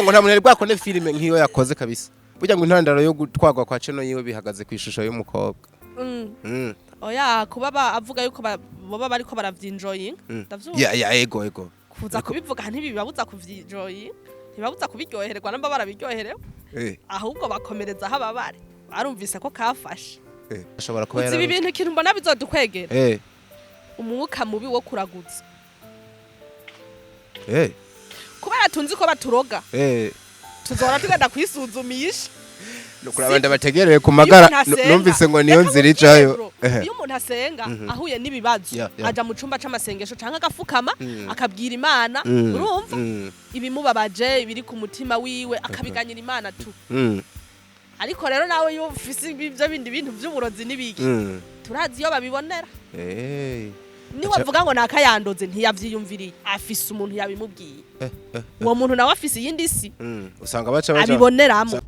ngo nta muntu rwakonde filime nkiyo yakoze kabisa burya ngo intandaro yo gutwagwa kwa channel yiwe bihagaze ku ishusho y'umukobwa oya kuba avuga yuko boba bariko baravyinjoying ndavyumva ya ego kuza kubivuga ntibibabuza kuvyinjoying ntibabuza kubiryoherwa namba barabiryoherewe ahubwo bakomereza hababare barumvise ko kafashe ashobora kuba yari ibintu kintu mbona bizodukwegera umwuka mubi wo kuraguza kubera tunzi ko baturoga tuzora tugenda kwisuzumisha nukurabanda bategereye ku magara numvise ngo niyo nzira icayo iyo umuntu asenga ahuye n'ibibazo aja mu cumba c'amasengesho canke agafukama akabwira Imana urumva ibimubabaje ibiri ku mutima wiwe akabiganyira Imana tu ariko rero nawe yo ufise ibyo bindi bintu by'uburozi nibiki turazi iyo babibonera ni wavuga ngo nakayandoze ntiyavyiyumviriye afise umuntu yabimubwiye uwo muntu nawe afise yindi si usanga baca abiboneramo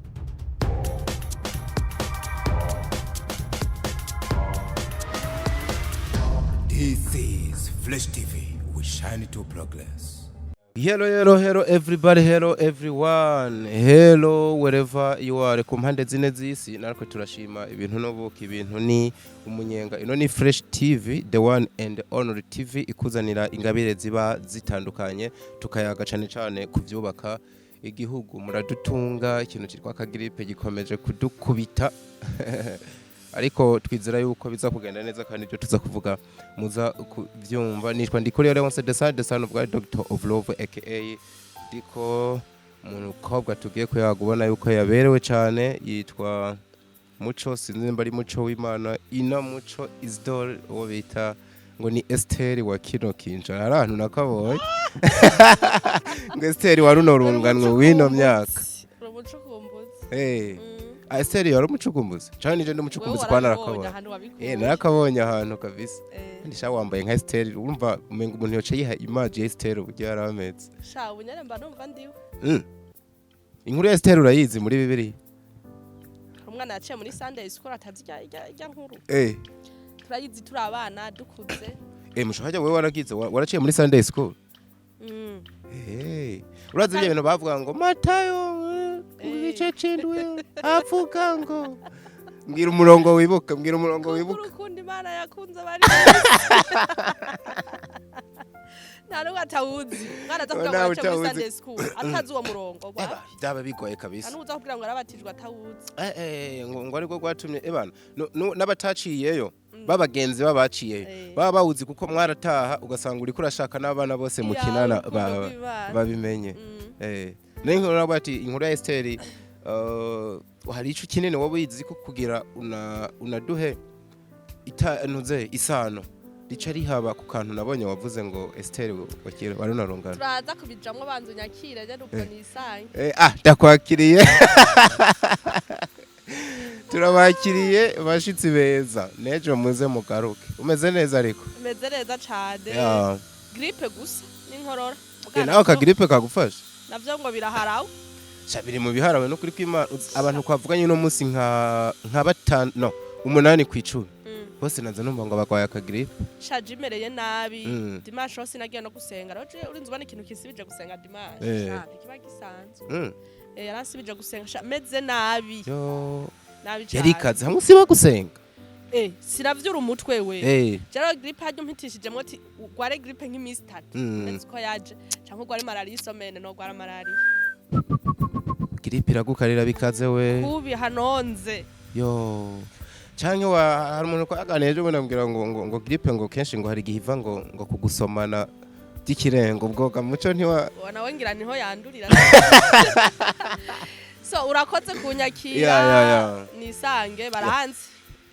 This is Flash TV. We shine to progress. Hello everybody, hello everyone, hello wherever you are. Ku mpande zine z'isi nariko turashima ibintu nobuka ibintu ni umunyenga ino ni Fresh TV, the one and only TV ikuzanira ingabire ziba zitandukanye tukayaga cyane kuvyubaka igihugu. Muradutunga ikintu cyitwa kagripe gikomeje kudukubita ariko twizera yuko biza kugenda neza kandi byo tuza kuvuga muza kuvyumva. Nishwa ndikuri rero once the son of God, Doctor of Love aka diko umuntu kobwa tugiye kuyagubona yuko yaberewe cyane yitwa Muco, sinzi mbari Muco w'Imana ina Muco Isdor uwo bita ngo ni Esther wa kino kinja arantu nakabonye ngo Esther wa runo runganwe wino myaka Muco kumbuze Esther yari umucukumbuzi cyane nije ndumucukumbuzi kwa narakabonye narakabonye ahantu kabisa ndisha wambaye nka Esther urumva umenga umuntu yoce yiha image ya Esther uburyo yarametse sha unyare mba numva ndiwe inkuru ya Esther urayizi muri Bibiliya umwana yaciye muri Sunday school atazijya nkuru turayizi turi abana dukuze mushahajya wewe waragize waraciye muri Sunday school urazi ibintu bavuga ngo Matayo ibice cindwe avuga ngo mbwira umurongo wibuka urukundo Imana yakunze bari naro atawuzi mwana atavuga ngo aca muri Sunday school atazi uwo murongo byaba bigoye kabisa anuza kugira ngo arabatijwe atawuzi ngo ariko gwatumye ebana n'abataciyeyo babagenzi babaciyeyo baba bawuzi kuko mwarataha ugasanga uri kurashaka n'abana bose mukinana babimenye n'inkuru nabati inkuru ya Esther hari ico kinene wowe yizi ko kugira unaduhe itanuze isano rica rihaba ku kantu nabonye wavuze ngo Esther wakire barunarungana turaza kubijamwe banzu nyakire je nuko nisange ndakwakiriye turabakiriye bashitsi beza nejo muze mugaruke umeze neza ariko umeze neza cyane gripe gusa n'inkorora nawe ka gripe kagufasha navyo ngo biraharawe shabiri mu biharawe no kuri kwima abantu kwavuganye no munsi nka batano 8 kw'icumi bose naza numva ngo bagwaye ka gripe shajimereye nabi dimanche hose nagiye no gusenga roje urinzi ubona ikintu kisibije gusenga dimanche kiba gisanzwe yarasibije gusenga meze nabi nabi cyane yarikaze hamwe siba gusenga siravyura umutwe we jero gripe hajye mpitishijemo ati gware gripe nk'imisi 3 ndetse ko yaje canke gware malaria isomene no gwara malaria gripe iragukarira bikaze we kubi hanonze canke hari umuntu ko aganije ubona mbwira ngo gripe ngo kenshi ngo hari gihiva ngo kugusomana dikirengo ubwoga muco ntiwa nawe ngira niho yandurira so urakoze kunyakira nisange barahanze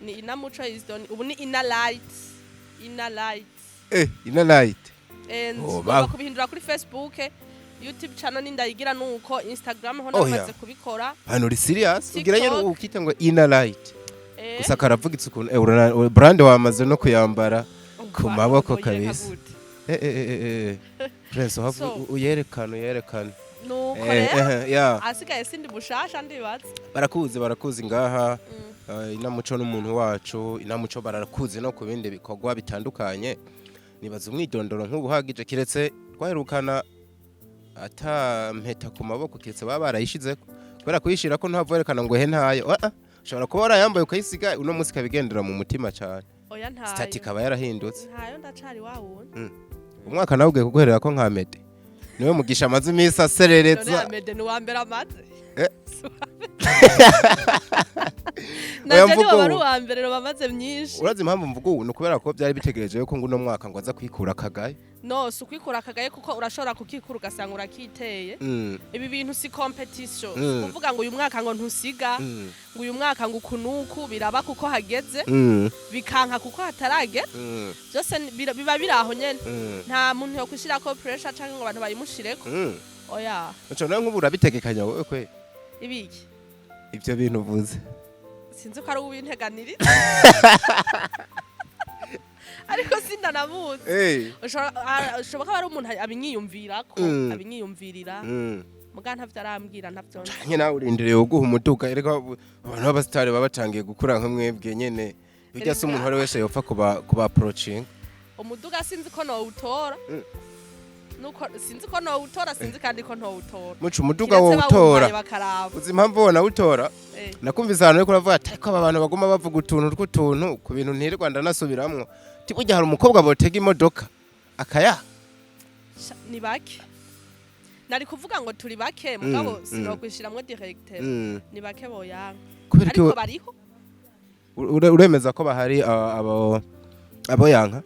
ni ina Muco Isdon ubu ni ina light ina light ngomba kubihindura kuri Facebook YouTube channel nindayigira nuko Instagram ho namaze kubikora hano uri serious ugira nyine ukite ngo ina light gusa karavugitse ukuntu brand wamaze no kuyambara ku maboko kabisa Prince hafu uyerekana nuko rero asigaye sindi bushasha ndibaza barakuzi ngaha ina Muco n'umuntu wacu ina Muco barakuzi no ku bindi bikogwa bitandukanye nibaza umwidondoro nk'ubuhagije kiretse twaherukana ata mpeta ku maboko ketse baba barayishizeko kubera kuyishira ko ntavwerekana ngo he ntayo ushobora kuba warayambaye ukayisiga uno munsi kabigendera mu mutima cyane oya ntayo stati kaba yarahindutse ntayo ndacari wawundi umwaka nawubwiye kuguherera ko nka mede niwe mugisha amazi imisi aserereza none mede ni uwambere amaze Oya nanje mvugo niba ari uwambere bamaze myinshi urazi impamvu mvugo ubu nukubera ko byari bitegereje yuko nguno mwaka ngo aza kwikura akagaye no si ukwikura akagaye kuko urashobora kukikura ugasanga urakiteye ibi bintu si competition kuvuga ngo uyu mwaka ngo ntusiga ngo uyu mwaka ngo ukunuku biraba kuko hageze bikanka kuko hatarage byose biba biraho nyene nta muntu yo kushira ko pressure canke ngo abantu bayimushireko oya Ocho nawe nk'ubu urabitegekanya wowe kwe ibiki ivyo bintu uvuze sinzi ko ari ubinteganira ariko sindanabuze ushobora ari umuntu abinyiyumvirako abinyiyumvirira muga ntavyo arambwira ntavyo nye nawe urindiriye uguha umuduga erega abantu b'abasitari baba batangiye gukura nka mwebwe nyene bijya se umuntu wari wese yopfa kuba approaching umuduga sinzi ko nowutora nuko sinzi ko nowutora sinzi kandi ko ntowutora mucu umuduga wo utora uzi impamvu wona utora nakumvise ahantu ariko uravuga ati ko aba bantu baguma bavuga utuntu tw'utuntu ku bintu ntirirwa ndanasubiramwo tibujya hari umukobwa botega imodoka akaya ni bake nari kuvuga ngo turi bake mugabo sinokwishiramwe directeur ni bake boyanga ariko bariho uremeza ko bahari abo yanka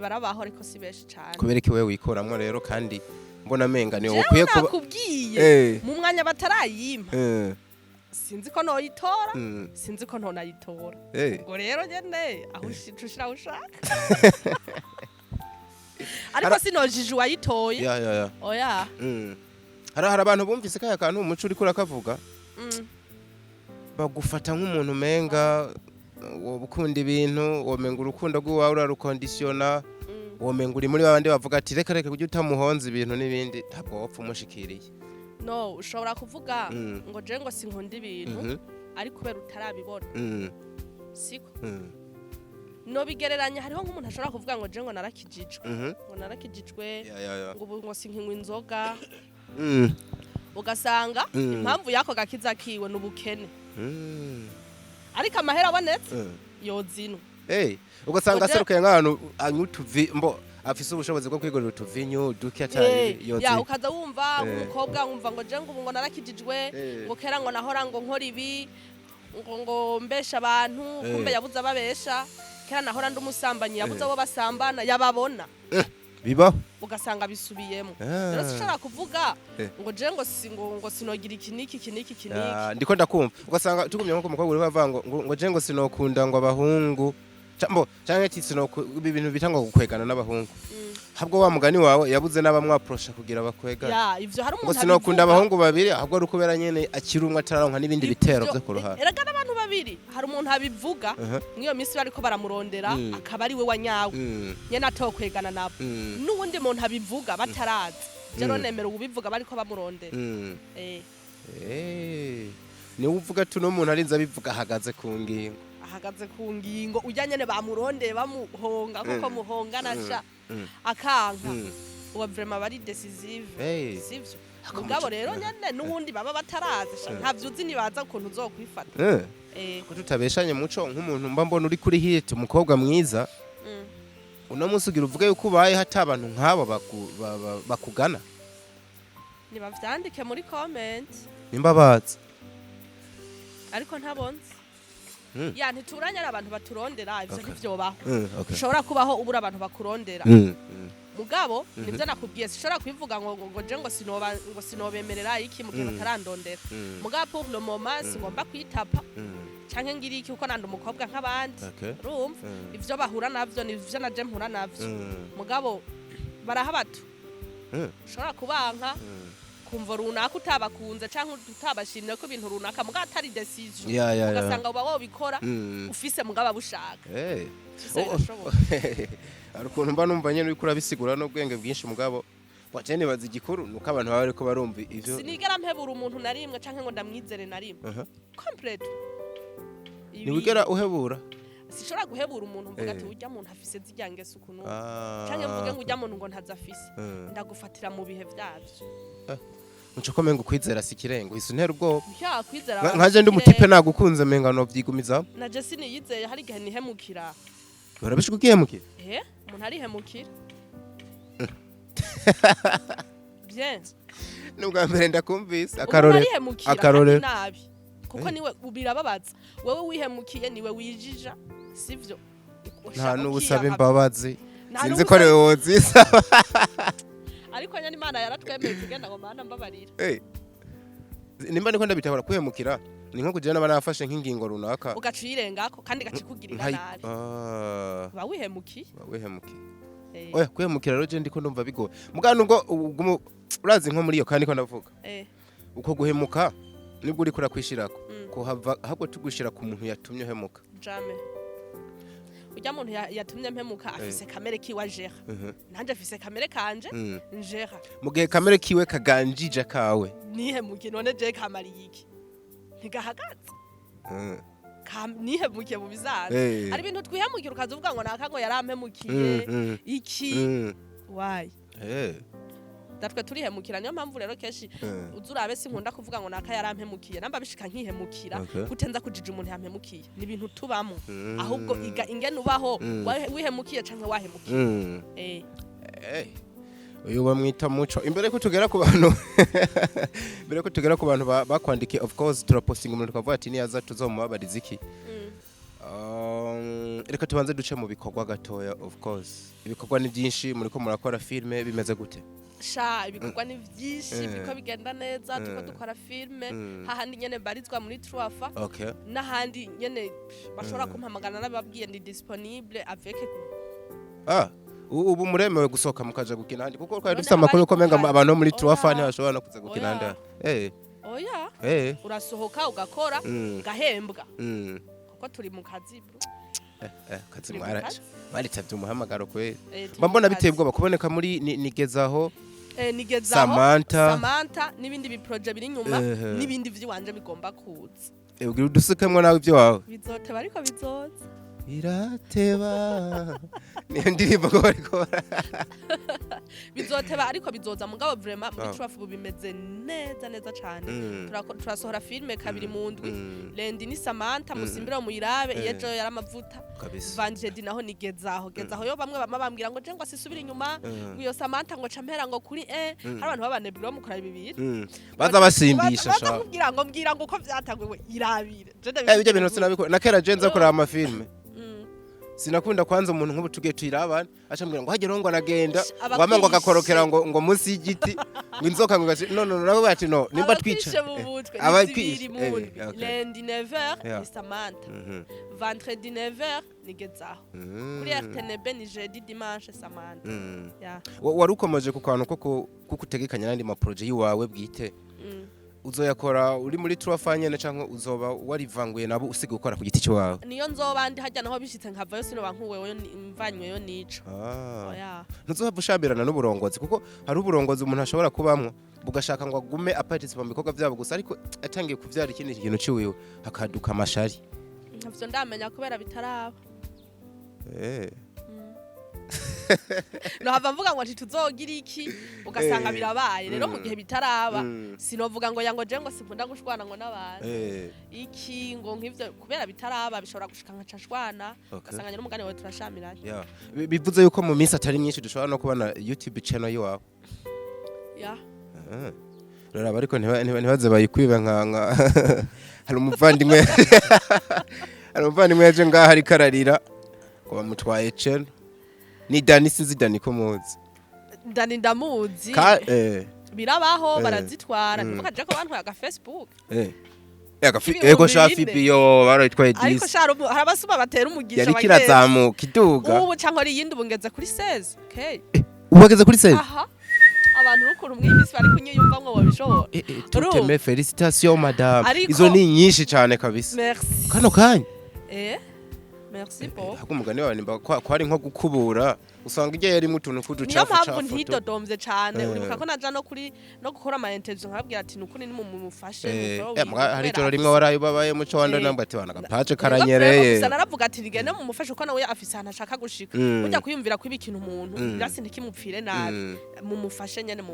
barabaho ariko si beshi cyane kubera iki wewe wikoramwo rero kandi mbona menga ni ukwiye kuba nakubwiye mu mwanya batarayimpa sinzi ko noyitora sinzi ko ntonayitora ngo rero nyene aho ushira ushaka ariko sinojije wayitoye oya hari abantu bumvise kaya kantu umuco uri kurakavuga bagufata nk'umuntu menga wobukunda ibintu womenga urukundo rw'uwawe urarukondisiona womenga uri muri babandi bavuga ati reka reka kujya utamuhonza ibintu n'ibindi ntabwo wopfa umushikiriye no ushobora kuvuga ngo je ngo sinkunda ibintu ariko kubera utarabibona siko no bigereranya hariho nk'umuntu ashobora kuvuga ngo je ngo narakijijwe ngo ubu ngo sinkinywa inzoga ugasanga impamvu yako gakiza kiwe n'ubukene ariko amahera abonetse yozinwa ugasanga aserukaye nk'ahantu anyutuvi mbo afise ubushobozi bwo kwigurira utuvinyu duke cyane yozinwa ukaza wumva umukobwa wumva ngo je ngo narakijijwe ngo kera ngo nahora ngo nkora ibi ngo mbesha abantu kumbe yabuza babesha kera nahora ndumusambanyi yabuza abo basambana yababona bibaho ugasanga bisubiyemo rero sishobora kuvuga ngo je ngo sinogira ikiniki ndiko ndakumva ugasanga tugumye nko umukobwa uri bava ngo je ngo sinokunda ngo abahungu cyangwa ati ibintu bitangwa gukwegana n'abahungu habwo wa mugani wawe yabuze n'abamwaprosha kugira bakwegana ivyo hari umuntu ngo sinokunda abahungu babiri ahubwo ari ukubera nyene akirumwa atararonka n'ibindi bitero byo ku ruhande erega n'abantu babiri hari umuntu abivuga ngiyo minsi bariko baramurondera akaba ari we wanyawe nyene atokwegana nabo n'uwundi muntu abivuga batarazi je nemera ubivuga bariko bamurondera ni uvuga tuno muntu arinze abivuga ahagaze ku ngingo ujya nyene bamurondeye bamuhonga kuko muhongana sha akanka uwa vraiment bari decisive sivyo mugabo rero nyene n'uwundi baba batarazi sha ntavyo uzi nibaza ukuntu uzokwifata ko tutabeshanye muco nk'umuntu mba mbona uri kuri hit umukobwa mwiza uno munsi ugira uvuge yuko ubaye hata abantu nk'abo bakugana nibavyandike muri comment nimba bazi ariko ntabonze ya ntituranye ari abantu baturondera ivyo ntivyobaho ushobora kubaho ubura abantu bakurondera mugabo nivyo nakubwiye sishobora kwivuga ngo je ngo sinobemerera iki mu gihe batarandondera mugabo pour le moment singomba kwitapa canke ngiri iki uko nandi umukobwa nk'abandi urumva ivyo bahura navyo nivyo naje mpura navyo mugabo barahabatu ushobora kubanka kumva runaka utabakunze canke utabashimye ko ibintu runaka mugabo atari decision ugasanga uba wobikora ufise mugabo abushaka ari ukuntu mba numva nyene uriko urabisigura n'ubwenge bwinshi mugabo wacene bazi igikuru nuko abantu baba bariko barumva ivyo sinigera mpebura umuntu narimwe canke ngo ndamwizere narimwe complete niwigera uhebura sishobora guhebura umuntu mvuga ati urya muntu afise zirya ngeso ukuntu canke mvuge ngo urya muntu ngo ntazafise ndagufatira mu bihe vyavyo muco komenga kwizera sikirengo isuntera ubwo ya kwizera nkaje ndi umutipe nagukunze menga no vyigumiza naje siniyizeye hari gihe nihemukira barabishika ukihemukira umuntu arihemukira bien nubwa mbere ndakumvise akarore nabi kuko niwe ubirababaza wewe wihemukiye niwe wijija sivyo nta n'ubusaba imbabazi sinzi ko rewe wozisaba ariko nyani Imana yaratwemeye kugenda ngo Mana mbabarira nimba niko ndabitahura kwihemukira ni nko kujana banafashe nk'ingingo runaka ugacirengako kandi gacikugirira nabi ba wihemukiye oya kwihemukira rero je ndiko ndumva bigoye mugano ngo urazi nko muri iyo kandi ko ndavuga uko guhemuka nibwo uri kura kwishirako ko hava ahubwo tugushira ku muntu yatumye hemuka jamais ujya muntu yatumye mpemuka afise kamere kiwa jera nanje afise kamere kanje njera mugihe kamere kiwe kaganjije kawe nihemuke none je kamari yiki ntigahagaze nihemuke mu bizaza ari ibintu twihemukira ukazuvuga ngo nakago yarampemukiye iki why datwe turihemukira niyo mpamvu rero keshi uzurabe sinkunda kuvuga ngo naka yarampemukiye namba bishika nkihemukira gutenza kujija umuntu yampemukiye ni ibintu tubamo ahubwo iga ingene ubaho wihemukiye canke wahemukiye uyu bamwita Muco imbere ko tugera ku bantu imbere ko tugera ku bantu bakwandikiye of course turapostinga umuntu twavuga ati niyaza tuzomubabariza iki reka tubanze duce mu bikorwa gatoya of course ibikorwa ni byinshi muri ko murakora filme bimeze gute ibikorwa ni byinshi biko bigenda neza tuko dukora filme hahandi nyene barizwa muri Truafa n'ahandi nyene bashobora kumpamagana nababwiye ndi disponible avec ubu muremewe gusohoka mukaja gukina handi kuko twari dufite amakuru yuko menga abantu muri Truafa ntibashobora no kuza gukina handi oya urasohoka ugakora gahembwa kuko turi mu kazi kazi mwaritabye umuhamagaro kweli mbona biteye ubwoba kuboneka muri nigezaho Samantha n'ibindi biproje biri nyuma n'ibindi vy'iwanje bigomba kuza ugira udusukemwe nawe ibyo wawe bizoteba ariko bizoza birateba niyo ndirimbo ko barikora bizoteba ariko bizoza mugabo vraiment muri Truafa bimeze neza cyane turasohora filme kabiri mu ndwi lendi ni Samantha musimbira mu irabe yejo yaramavuta Vendredi naho nigezaho yo bamwe bambwira ngo je ngo asisubira inyuma ngo Samantha ngo campera ngo kuri hari abantu babanebwira mukora ibibiri baza basimbisha sha mbwira ngo uko vyatangwe irabire ibyo bintu sinabikora nakera je nza kuraba amafilme sinakunda kwanza umuntu nk'ubu tugiye tuyirabana acambwira ngo hagera ngo aragenda wama ngo agakorokera ngo munsi y'igiti ngo inzoka ngo no nabo bati no nimba twica abakwishe lundi 9h ni Samantha vendredi 9h nigezaho kuri RTNB ni jeudi dimanche Samantha warukomeje ku kantu ko kugutegekanya nandi ma projet yiwawe bwite uzoyakora uri muri Truafa nyene canke uzoba warivanguye nabo usige gukora ku giti cyawe niyo nzoba ndi hajya naho bishitse nkavayo sino bankuweyo mvanyweyo nico ntuzohava ushambirana n'uburongozi kuko hari uburongozi umuntu ashobora kubamwo bugashaka ngo agume aparticipe mu bikorwa byabo gusa ariko atangiye kuvyara ikindi kintu ciwiwe hakaduka amashari ntavyo ndamenya kubera bitaraba no hava mvuga ngo tuzogira iki ugasanga birabaye rero mu gihe bitaraba sinovuga ngo yango je ngo sikunda gushwana ngo n'abantu iki ngo nk'ivyo kubera bitaraba bishobora gushika nka cashwana ugasanga nyine umugane wawe turashamiranye bivuze yuko mu minsi atari myinshi dushobora no kubona YouTube channel yiwawe rero ariko ntibaze bayikwiba nka hari umuvandimwe yaje ngaha ari kararira ko bamutwaye channel ni Dani sizidani ko muzi Dani ndamuzi birabaho barazitwara ntukaje ko bantwaye aga Facebook ego shafi biyo barayitwaye disi ariko sharo harabasuma batera umugisha yari kirazamuka iduga ubu canko ari yindi bungeze kuri 16 okay ubageze kuri 16 aha abantu rukuru mwimisi bari kunyiyumvamwe wabishobora tuteme felicitation madame izo ni nyinshi cyane kabisa merci kano kanya merci bo hakumugani wawe nimba ko ari nko gukubura usanga igihe yari mutuntu kuduca niyo mpamvu ntidodomvye cane uribuka ko naja no gukora ama interview nkabwira ati nukuri ni mumufashe hari toro rimwe waraye babaye muco wanda namba ati wana gapace karanyereye gusa naravuga ati rigende mumufashe ko nawe afise ahantu ashaka gushika burya kuyumvira kwiba ikintu umuntu birasi ntikimupfire nabi mumufashe nyene mu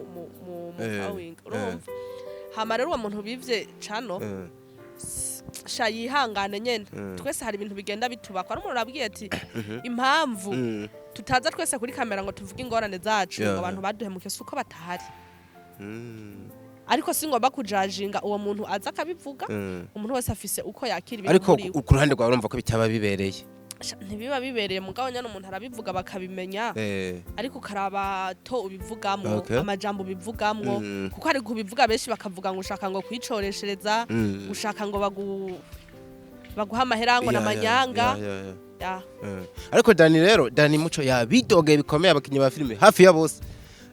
following urumva hama rero uwo muntu bivye cano sha yihangane nyene twese hari ibintu bigenda bitubakwa n'umuntu arabwiye ati impamvu tutaza twese kuri kamera ngo tuvuge ingorane zacu ngo abantu baduhemuke suko batahari ariko singomba kujajinga uwo muntu aza akabivuga umuntu wese afise uko yakira ibintu ariko ku ruhande rwawe urumva ko bitaba bibereye ntibiba bibereye mugabo nyane umuntu arabivuga bakabimenya ariko karaba to ubivugamwo amajambo ubivugamwo kuko ari kubivuga benshi bakavuga ngo ushaka ngo kwicoreshereza ushaka ngo baguha amaherango n'amanyanga ariko Dani Muco yabidogeye bikomeye abakinyi ba filime hafi ya bose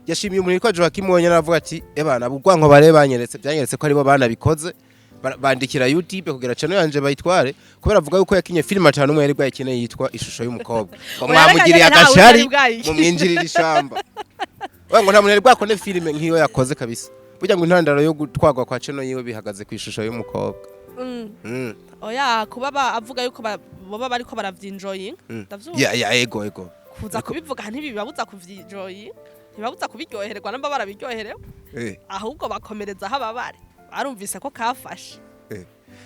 yashimiye umuntu witwa Joachim wonyene aravuga ati ebana ubwanko bare byanyeretse ko aribo banabikoze bandikira YouTube kugira channel yanje bayitware kubera avuga yuko yakinye film atanu umwe yari bwayikeneye yitwa ishusho y'umukobwa mwamugiriye agashari mu mwinjirira ishamba ngo nta muntu yari bwakone filime nkiyo yakoze kabisa burya ngo intandaro yo gutwagwa kwa channel yiwe bihagaze ku ishusho y'umukobwa oya kuba avuga yuko baba bariko baravyinjoying ndavyumva ego kuza kubivuga ntibibabuza kuvyinjoying ntibabuza kubiryoherwa namba barabiryoherewe ahubwo bakomereza hababare arumvise ko kafashe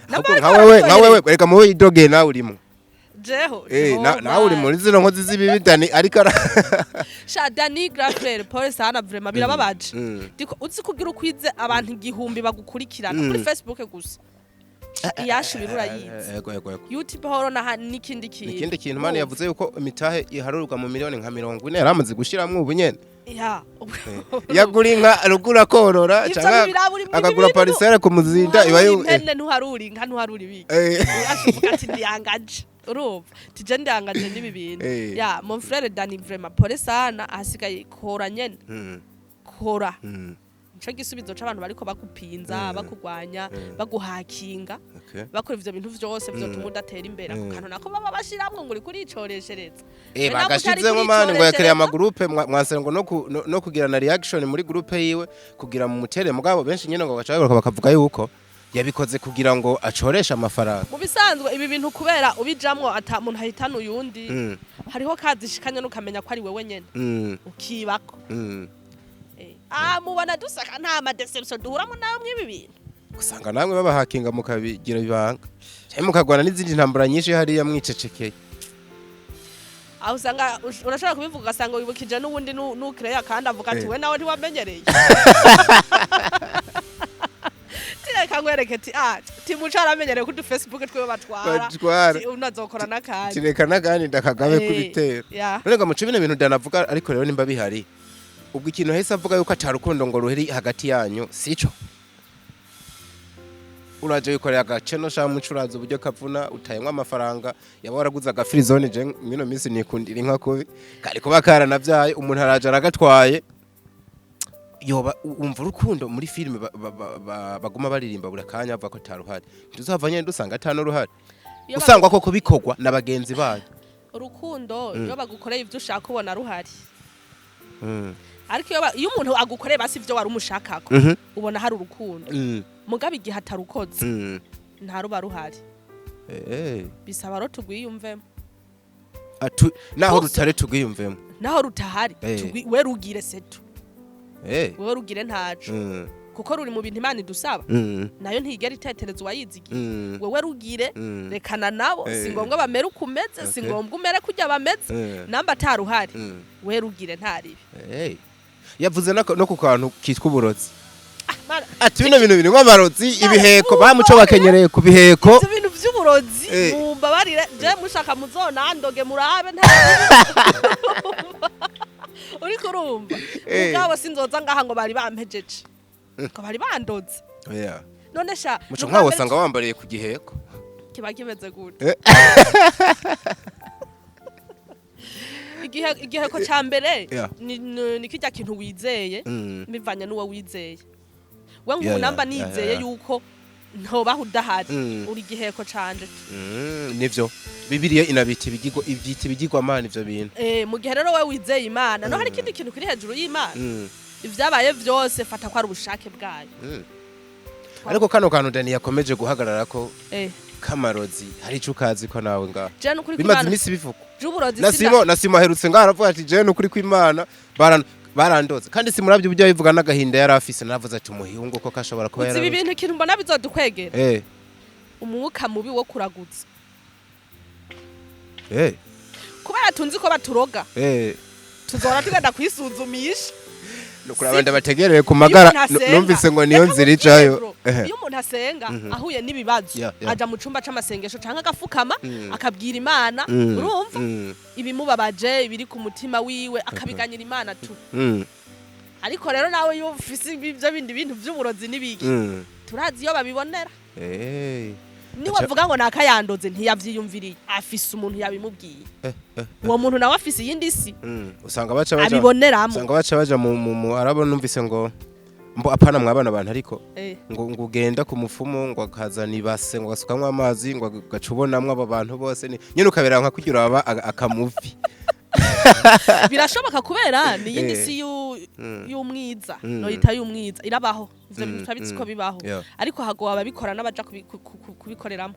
nkawewe reka muwe idoge nawe urimo jeho nawe uri muri zino nkozi z'ibibi Dani ariko sha Dani Grafler Paul sana vraiment birababaje diko uzi kugira ukwize abantu igihumbi bagukurikirana kuri Facebook gusa yashi birura yize YouTube horo na nikindi kintu mani yavuze yuko imitahe iharurwa mu miliyoni nka 40 yaramaze gushiramwe ubu nyene yagura inka rugura korora cyangwa akagura parisere ku muzinda iba impene ntuharuri inka ntuharuri biki ashuka ati ndiyangaje urumva tije ndiyangaje nibi bintu mon frère Dani vraiment pole sana ahasigaye kora nyene kora nico gisubizo c'abantu bariko bakupinza bakugwanya baguhakinga bakora ivyo bintu vyose vyotuma udatera imbere ako kantu nako baba bashiramwe ngo uri kuricoreshereza bagashizemo mani ngo yakereye amagroupe mwansere ngo no kugirana reaction muri groupe yiwe kugira mu mutere mugabo benshi nyene ngo bacagaruka bakavuga yuko yabikoze kugira ngo acoresha amafaranga mu bisanzwe ibi bintu kubera ubijamwo ata muntu ahitana uyundi hariho kazishikanya nukamenya ko ari wewe nyene ukibako mubona dusaka nta madeception duhuramo namwe ibi bintu usanga namwe babahakinga mukabigira bibanga cyane mukagwana n'izindi ntambara nyinshi hariya mwicecekeye aho usanga urashobora kubivuga ugasanga wibukije n'ubundi nukreya kandi avuga ati we nawe ntiwamenyereye tireka ngwereke ti mucara amenyereye kuri Facebook twiwe batwara unazokora nakandi tireka nakandi ndakagabe kubitera none ngo mucibine ibintu danavuga ariko rero nimba bihari ubwo ikintu hese avuga yuko atarukundo ngo ruheri hagati yanyu sico uraje yikorera agaceno sha mucuraza uburyo kavuna utayemwa amafaranga yaba waraguza aga free zone je mino minsi nikundira inka kubi kari kuba karanavyaye umuntu araje aragatwaye yoba umva urukundo muri filime baguma baririmba burakanya ava ko taruhari tuzavanye ndusanga atano ruhari usangwa ko kubikogwa nabagenzi bayo urukundo iyo bagukoreye ivyo ushaka ubona ruhari ariko iyo umuntu agukoreye basi ivyo wari umushakako ubona hari urukundo mugabe igihe atarukoze nta ruba ruhari bisaba ro tugwiyumvemo naho rutare tugwiyumvemo naho rutahari we rugire setu we rugire ntacu kuko ruri mu bintu Imana idusaba nayo ntigera itetereza wayizigiye wewe rugire rekana nabo singombwa bamere ukumeze singombwa umere kujya bameze namba ataruhari we rugire ntaribi yavuze no ku kantu kitwa uburozi ati bino bintu biri nk'amarozi ibiheko bamuco bakenyereye ku biheko ibintu by'uburozi mumbabarire je mushaka muzonandoge murabe nta uri kurumva ubwabo sinzoza ngaha ngo bari bampejeje ko bari bandoze none sha muco nkawo sanga wambariye ku giheko kiba kimeze gute igiheko ca mbere ni kijya kintu wizeye bivanye n'uwo wizeye we nk'ubu namba nizeye yuko ntobaho udahari uri giheko canje nivyo Bibiliya inabita ibigirwa mana ivyo bintu mu gihe rero wewe wizeye Imana no hari ikindi kintu kiri hejuru y'Imana ivyabaye vyose fata ko ari ubushake bwayo ariko kano kantu Dani yakomeje guhagarara ko kamarozi hari ico ukazi ko nawe ngaho bimaze imisi bivuga nasimo aherutse ngaho aravuga ati je n'ukuri kw'Imana barandoze kandi simuravye uburyo bivuga n'agahinda yari afise naravuze ati umuhungu ko kashobora kuba yari ibintu ikintu mbona bizodukwegera umwuka mubi wo kuragutsa kubera tunzi ko baturoga tuzora tugenda kwisuzumisha nukuri abandi bategereye ku magara numvise ngo niyo nzira icayo iyo umuntu asenga ahuye n'ibibazo aja mu cumba c'amasengesho canke agafukama akabwira Imana urumva ibimubabaje ibiri ku mutima wiwe akabiganyira Imana tu ariko rero nawe iyo ufise ivyo bindi bintu vy'uburozi n'ibiki turazi iyo babibonera ni wavuga ngo nakayandoze ntiyavyiyumviriye afise umuntu yabimubwiye uwo muntu nawe afise yindi si usanga baca abiboneramo usanga baca baja mu arabo numvise ngo mbo apana mwabana abantu ariko ngo ugenda ku mufumo ngo akazana ibase ngo gasukamwe amazi ngo gacubonamwe aba bantu bose nyene ukabera nka kugira aba akamuvi birashoboka kubera ni yindi si y'umwiza no yita y'umwiza irabaho ivyo bintu twabitsi ko bibaho ariko hago ababikora n'abaja kubikoreramo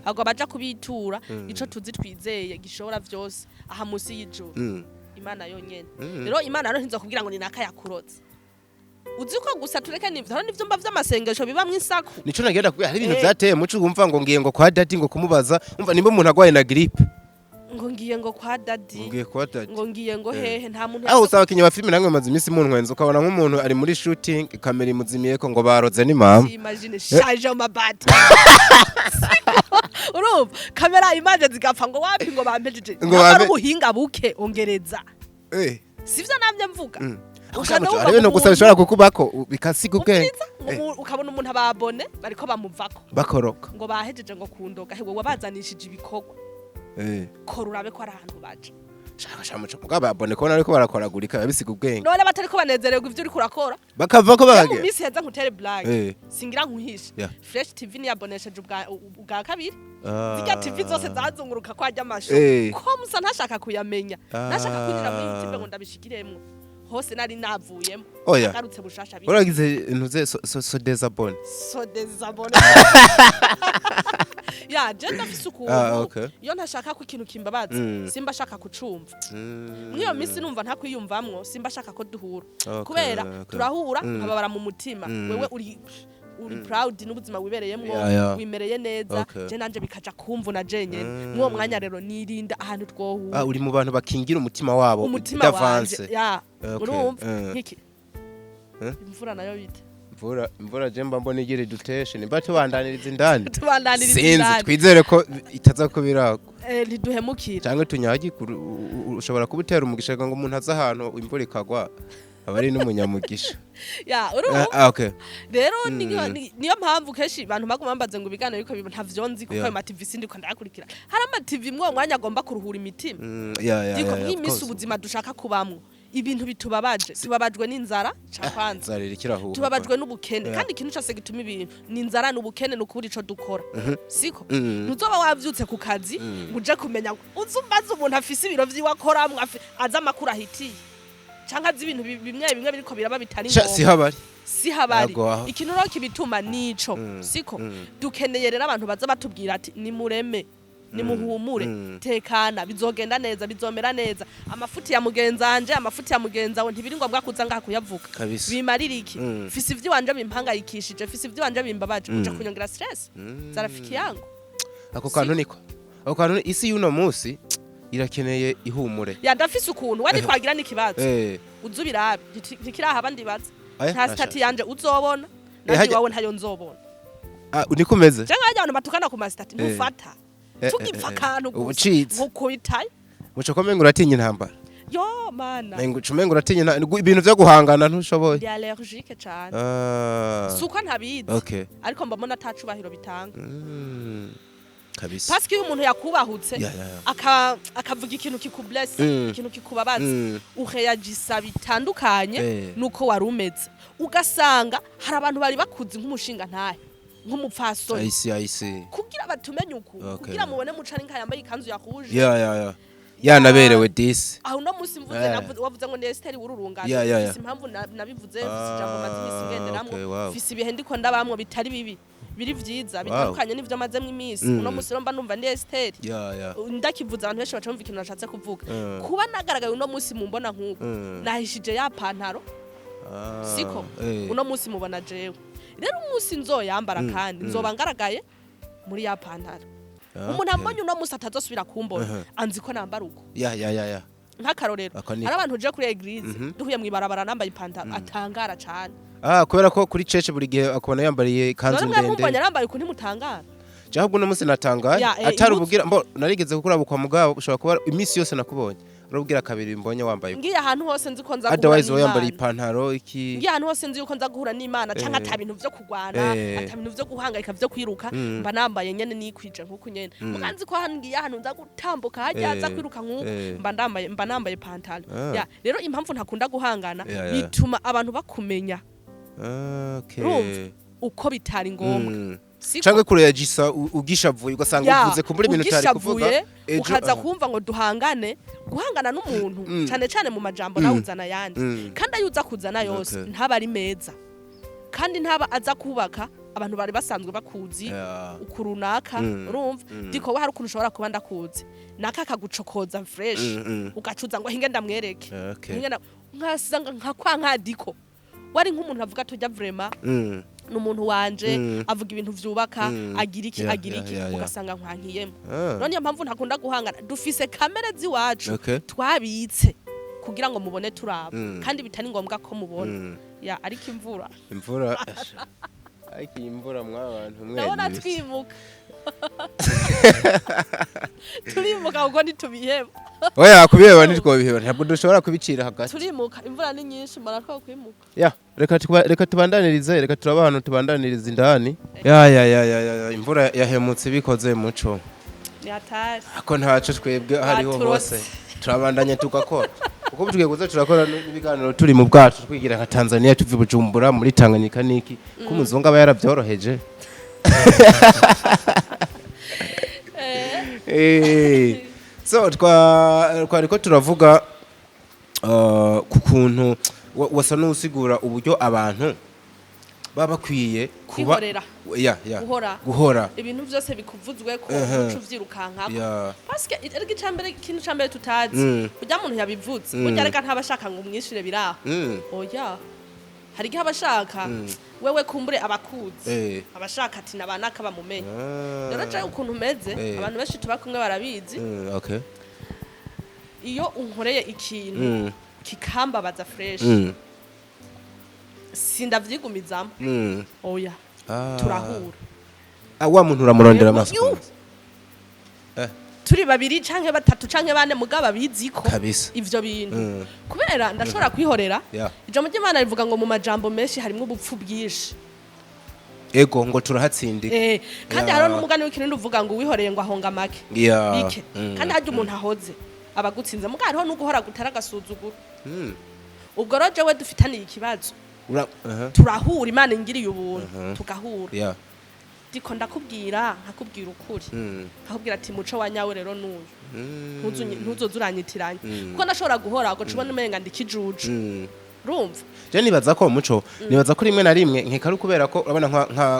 hago abaja kubitura ico tuzi twizeye gishobora vyose aha musi y'ijuru Imana yonyene rero Imana rero ntizo kubwira ngo ni naka yakuroze uzi ko gusa tureke nivyo mba vy'amasengesho biba mwisaku nico nagenda kubwira hari ibintu vyateye muco umva ngo ngiye ngo kwa dadi ngo kumubaza umva nimba umuntu agwaye na grippe ngo ngiye ngo kwa dadi ngo ngiye ngo hehe nta muntu aho usaba kinye ba filime namwe maze imisi muntwenze ukabona nk'umuntu ari muri shooting kamera imuzimiye ko ngo baroze ni mama imagine charge on my bad urumva kamera image zigapfa ngo wapi ngo bampejeje ngo ari ubuhinga buke ongereza sivyo namye mvuga ukano no gusa bishobora kukubako bikasiga ubwenge ukabona umuntu ababone bariko bamuvako bakoroka ngo bahejeje ngo kundoga hewe wabazanishije ibikorwa kora urabe ko ari ahantu baje shaka muco mugaba abone ko nariko barakoragurika babisiga ubwenge none batari ko banezererwa ivyo uri kurakora bakava ko bagage misi heza nkutere blague singira nkuhisha Fresh TV ni yabonesheje ubwa kabiri ziga TV zose zazunguruka kwa amasho ko musa ntashaka kuyamenya ntashaka kwinjira mu YouTube ngo ndabishikiremwe hose nari navuyemo agarutse bushasha bindi uragize intuze so desabone ya je ndafise ukuntu iyo ntashaka ko ikintu kimbabaza simba shaka kucumva mwiyo misi numva ntakwiyumvamwo simba shaka ko duhura kubera turahura nkababara mu mutima wewe uri proud n'ubuzima wibereyemwo wimereye neza je nanje bikaja kumva na jenye mwo mwanya rero nirinda ahantu twohura uri mu bantu bakingira umutima wabo udavance urumva nkiki imvura nayo bite imvura je mba mbona igire duteshe nimba tubandaniriza indani sinzi twizere ko itaza kubirako ntiduhemukira cyangwa tunyagi ushobora kubutera umugisha ngo umuntu aza ahantu imvura ikagwa abari n'umunyamugisha rero niyo mpamvu keshi abantu baguma bambaze ngo ibiganiro ariko ntavyonzi kuko ayo ma-TV sindiko ndayakurikira hari ama-TV mwo mwanya agomba kuruhura imitima diko nk'imisi ubuzima dushaka kubamwo ibintu bitubabaje tubabajwe n'inzara cakwanza tubabajwe n'ubukene kandi ikintu cyose gituma ibintu n'inzara n'ubukene n'ukuri ico dukora siko nuzoba wavyutse ku kazi uje kumenya uzumbaza umuntu afise ibiro vyiwakoramwe aza makuru ahitiye canka z'ibintu bimwe biriko biraba bitari ngo si habari ikintu ro kibituma nico siko dukeneye rero abantu baza batubwira ati ni mureme ni muhumure tekana bizogenda neza bizomera neza amafuti ya mugenzanje amafuti ya mugenzawe ntibiri ngombwa kuza ngaha kuyavuka bimarira iki fisi ivyo wanje bimpangayikishije fisi ivyo wanje bimbabaje kuja kunyongera stress zarafiki yangu ako kantu isi y'uno munsi irakeneye ihumure ya ndafise ukuntu wari twagira n'ikibazo uzubirabe dikiraha abandi baza nta stati yanje uzobona nandi wawe ntayo nzobona unikumeze cyangwa abantu batukana ku mastati ntufata tugipfa kantu gusa nkuko bitaye muco komenga uratinya intambara yo mana nengo cumenga uratinya ibintu byo guhangana ntushoboye ndi allergique cyane suko ntabizi ariko mbamona atacubahiro bitanga kabisa parce que umuntu yakubahutse akavuga ikintu kikubless ikintu kikubabaza ureagisa bitandukanye nuko warumeze ugasanga hari abantu bari bakuzi nk'umushinga ntahe nk'umupfasoni I see kugira batumenye uku kugira mubone muca n'inka yambaye ikanzu yakuje yanaberewe disi aho no musi mvuze wavuze ngo ni Esther wururungana fisi impamvu nabivuze fisi jambo mazi misingenderamwo fisi ibihe ndiko ndabamwo bitari bibi biri vyiza bitandukanye n'ivyo mazemwe imisi uno musi romba numva ni Esther ndakivuza abantu benshi bacumva ikintu nashatse kuvuga kuba nagaragaye uno musi mumbona nk'uko nahishije ya pantaro siko uno musi mubona jewe rero umusi nzoyambara kandi nzoba ngaragaye muri ya pantaro umuntu ambonye uno musi atazosubira kumbona anzi ko nambara uko nk'akarorero hari abantu uje kuri eglise duhuye mwibarabara nambaye ipantaro atangara cyane kubera ko kuri church buri gihe akubona yambariye ikanzu ndende none mwambonye nambaye uko ntimutangara ahubwo uno musi natangaye atari ubugira narigeze gukora bukwa mugabo ushobora kuba imisi yose nakubonye urubwira kabiri mbonye wambaye ngiye ahantu hose nzi ko nza guhura otherwise wambariye ipantaro iki ngiye ahantu hose nzi yuko nza guhura n'Imana canka atabintu vyo kugwana atabintu vyo guhangayika vyo kwiruka mba nambaye nyene nikwije nkuko nyene mukanzi ko hano ngiye ahantu nza gutambuka hajya kwiruka nkuko mba nambaye pantalo rero impamvu ntakunda guhangana bituma abantu bakumenya uko bitari ngombwa cyangwa kure yagisa ugishavuye ugasanga uvuze kumbura ibintu utari kuvuga ukaza kumva ngo duhangane guhangana n'umuntu cyane cyane mu majambo nawuzana yandi kandi ayuza kuzana yose ntaba ari meza kandi ntaba aza kubaka abantu bari basanzwe bakuzi ukurunaka urumva diko hari ukuntu ushobora kuba ndakuzi naka kagucokoza fresh ugacuza ngo hinge ndamwereke nkasanga nkakwa diko wari nk'umuntu avuga tojya vraiment n'umuntu wanje avuga ibintu vyubaka agira iki ugasanga nkwankiyemo none mpamvu ntakunda guhangana dufise kamera ziwacu twabitse kugira ngo mubone turaba kandi bitari ngombwa ko mubona ariko imvura ariko imvura mwabantu mwe ndabona twimuka turimuka ubwo ntitubiheba oya kubiheba ntitwobiheba ntabwo dushobora kubicira hagati turimuka imvura ni nyinshi mbona twakwimuka reka tubandanirize reka turaba hano tubandaniriza indani imvura yahemutse bikoze muco ni atari ako ntaco twebwe hariho hose turabandanye tugakora uko tugiye kuza turakora n'ibiganiro turi mu bwacu twigira nka Tanzania tuvi Bujumbura muri Tanganyika niki ko umuzungu aba yarabyoroheje so twariko turavuga ku kuntu wasa n'usigura uburyo abantu baba bakwiye kuba guhora ibintu byose bikuvuzwe ko ucu vyirukankako parce que ikintu cambere tutazi kujya muntu yabivuze kujya reka ntabashaka ngo umwishire biraho oya hari gihe abashaka wewe kumbure abakuzi abashaka ati nabanaka bamumenye rero cyane ukuntu umeze abantu benshi tuba kumwe barabizi iyo unkoreye ikintu kikambabaza fresh sindavyigumizamo oya turahura wa muntu uramurondera amaso turi babiri canke batatu canke bane mugaba biziko ivyo bintu kubera ndashobora kwihorera ijambo ry'Imana rivuga ngo mu majambo menshi harimo ubupfu bwinshi ego ngo turahatsindika kandi haro n'umugani w'ikintu uvuga ngo wihoreye ngo ahonga make bike kandi haryo umuntu ahoze abagutsinze mugabo hariho n'uguhora gutara gasuzuguro ubwo roje we dufitaniye ikibazo turahura Imana ingiriye ubuntu tugahura diko ndakubwira nkakubwira ukuri nkakubwira ati muco wa nyawe rero nuyu ntuzozuranyitiranye kuko ndashobora guhora ngo cubone umenga ndikijuje rumva je nibaza ko muco nibaza ko rimwe na rimwe nkekari kubera ko urabona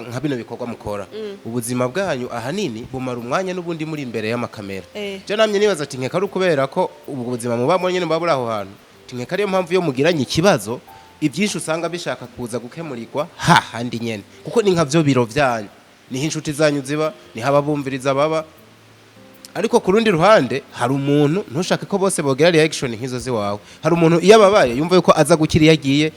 nka bino bikorwa mukora ubuzima bwanyu ahanini bumara umwanya n'ubundi muri imbere y'amakamera je namye nibaza ati nkekari kubera ko ubwo buzima mubamo nyene mbabura aho hantu nkekari yo mpamvu yo mugiranye ikibazo ibyinshi usanga bishaka kuza gukemurirwa handi nyene kuko ni nka byo biro byanyu niho inshuti zanyu ziba niho ababumviriza baba ariko ku rundi ruhande hari umuntu ntushake ko bose bogira reaction nk'izo ziwawe hari umuntu iyo ababaye yumva yuko aza gukira yagiye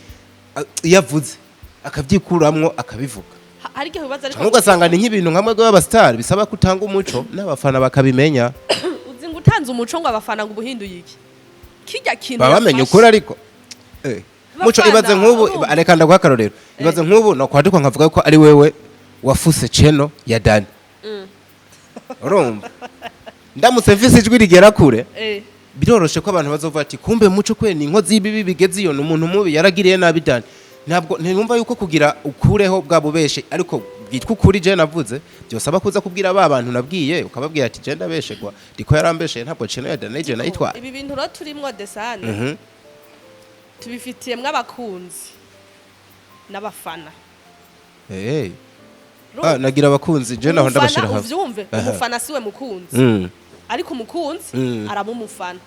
yavuze akabyikuramwo akabivuga hari gihe bibaza ariko ugasanga ni nk'ibintu nkamwe b'abastar bisaba kutanga umuco n'abafana bakabimenya uzi ngo utanze umuco ngo abafana ngo ubuhinduye iki kijya kintu babamenye ukuri ariko muco ibaze nk'ubu areka ndaguhakarorero ibaze nk'ubu no kwandikwa nkavuga ko ari wewe wafuse cheno ya Dani urumva ndamutse mfise ijwi rigera kure biroroshe ko abantu bazovuga ati kumbe muco kwe ni inkozi y'ibibi bigeze iyo n'umuntu mubi yaragiriye nabi Dani ntabwo ntumva yuko kugira ukureho bwa bubeshe ariko bwitwa ukuri je navuze byosaba kuza kubwira ba bantu nabwiye ukababwira ati je ndabeshegwa ndiko yarambesheye ntabwo cene ya Danaje nayitwa ibi bintu ro turimwo desane tubifitiyemwe abakunzi n'abafana nagira abakunzi je naho ndabashira hafi uvyumve umufana siwe mukunzi ariko umukunzi arabumufana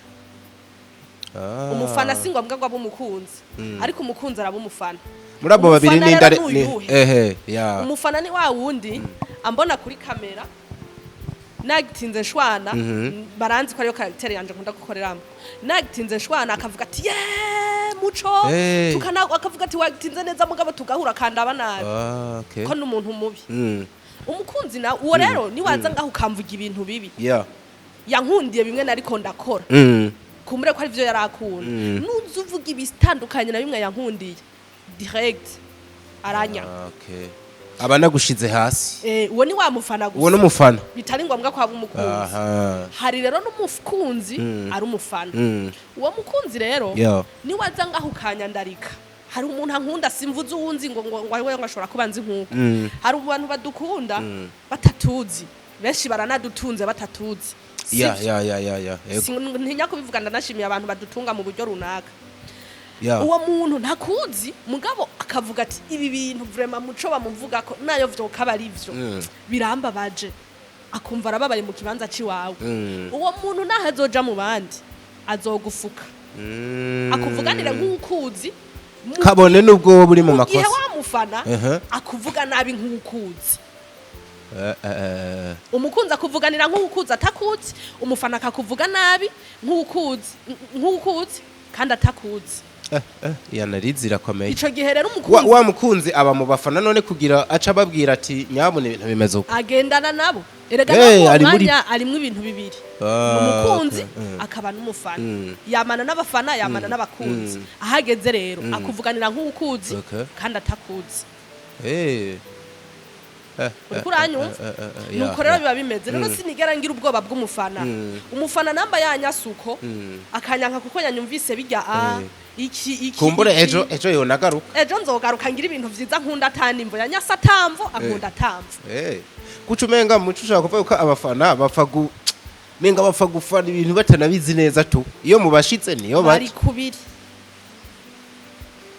umufana singombwa ngo abumukunzi ariko umukunzi arabumufana muri abo babiri n'indare umufana ni wa wundi ambona kuri kamera nagitinze shwana baranzi ko ariyo character yanje nkunda gukoreramo nagitinze shwana akavuga ati muco tukana akavuga ati wagitinze neza mugabo tugahura kandaba nabi ko n'umuntu mubi umukunzi na uwo rero ni waza ngaho ukamvuga ibintu bibi yankundiye bimwe nariko ndakora kumure ko ari byo yarakunda nuzuvuga ibitandukanye na bimwe yankundiye direct aranya abana gushize hasi uwo ni wamufana gusa uwo n'umufana bitari ngombwa ko aba umukunzi hari rero n'umukunzi ari umufana uwo mukunzi rero ni waza ngaho ukanyandarika hari umuntu ankunda simvuze uwunzi ngo wewe ngashobora kubanza nkuko hari abantu badukunda batatuzi benshi baranadutunze batatuzi ntinya kubivuga ndanashimiye abantu badutunga mu buryo runaka uwo muntu ntakuzi mugabo akavuga ati ibi bintu vraiment muco bamuvuga ko nayo vyoka bari ivyo birambabaje akumva arababaye mu kibanza ciwawe uwo muntu nahazoja mu bandi azogufuka akuvuganira nk'ukuzi kabone nubwo buri mu makosa igihe wamufana akuvuga nabi nk'ukuzi umukunzi akuvuganira nk'ukuzi atakuzi umufana akakuvuga nabi nk'ukuzi kandi atakuzi yanarizi irakomeye ico gihe rero umukunzi wa mukunzi aba mu bafana none kugira aca babwira ati nyabone ibintu bimeze uko agendana nabo erega mwanya arimwe ibintu bibiri umukunzi akaba n'umufana yamana n'abafana yamana n'abakunzi ahageze rero akuvuganira nk'ukuzi kandi atakuzi uranyumva nuko rero biba bimeze rero sinigera ngira ubwoba bw'umufana umufana namba yanyasuko akanyanka kuko yanyumvise bijya iki kumbure ejo yonagaruka ejo nzogaruka ngira ibintu vyiza nkunda atanimvo yanyasa tamvo ankunda tamvo kucumenga muco ushaka kuvuga ko abafana bapfa gufana ibintu batanabizi neza tu iyo mubashitse niyo bari kubiri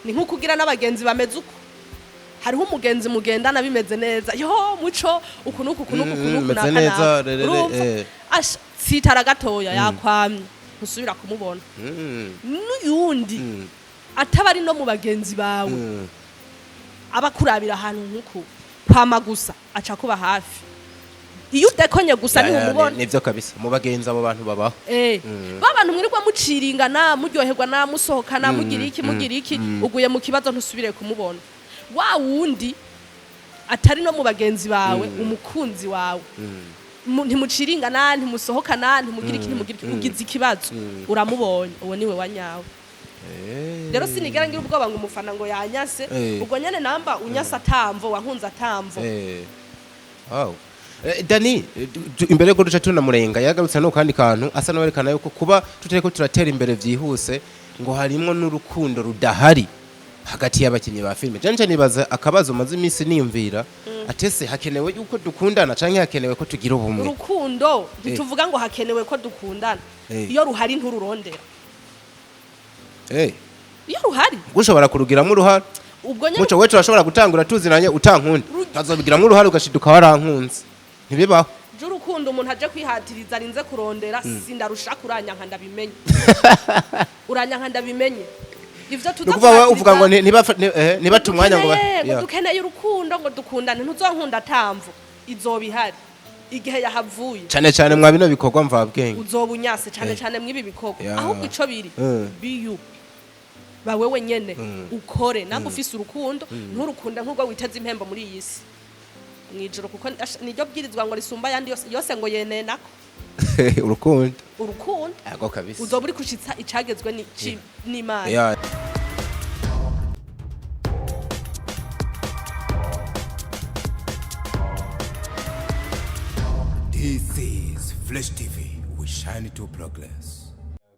ni nko kugira n'abagenzi bameze uko hariho umugenzi mugendana bimeze neza yo muco ukunuku neza sitara gatoya yakwamye ntusubira kumubona n'uyundi atabari no mu bagenzi bawe abakurabira ahantu nkuko kwama gusa aca kuba hafi iyo udekonye gusa ni umubona nivyo kabisa mu bagenzi abo bantu babaho babantu mwirirwa muciringana muryoherwa na musohokana mugira iki uguye mu kibazo ntusubire kumubona wa wundi atari no mu bagenzi bawe umukunzi wawe ntimuciringana ntimusohokana ntimugira iki ugize ikibazo uramubonye uwo niwe wanyawe rero sinigera ngira ubwoba ngo umufana ngo yanyase ubwo nyene namba unyasa tamvo wankunza tamvo Dani imbere yo duca tunamurenga yagarutse no kandi kantu asa n'awerekana yuko kuba tutareko turatera imbere vyihuse ngo harimwo n'urukundo rudahari hagati y'abakinyi ba filme janje nibaza akabazo maze imisi niyumvira atese hakenewe yuko dukundana canke hakenewe ko tugira ubumwe urukundo ntituvuga ngo hakenewe ko dukundana iyo ruhari ntururondera iyo ruhari gushobora kurugiramo uruhara ubwo nyene muco we turashobora gutangura tuzinanye utankunda azobigiramo uruhara ugashiduka warankunze ntibibaho je urukundo umuntu aje kwihatiriza arinze kurondera sindarusha kuranyanka ndabimenye uranyanka ndabimenye ivyo tuzakuba uvuga ngo ntibatumwanya ngo dukeneye urukundo ngo dukundane ntuzonkunda tamvu izobihari igihe yahavuye cyane mwabino bikorwa mvabwenge uzobunyase cyane mwibi bikorwa ahubwo ico biri biyu bawe wenyene ukore nabo ufise urukundo nturukunda nk'ubwo witeze impembo muri iyi si mwijoro kuko niryo bwirizwa ngo risumba yandi yose ngo yenenako urukundo yego kabisa uzoburi kushitsa icagezwe n'Imana This is Flash TV. We shine to progress.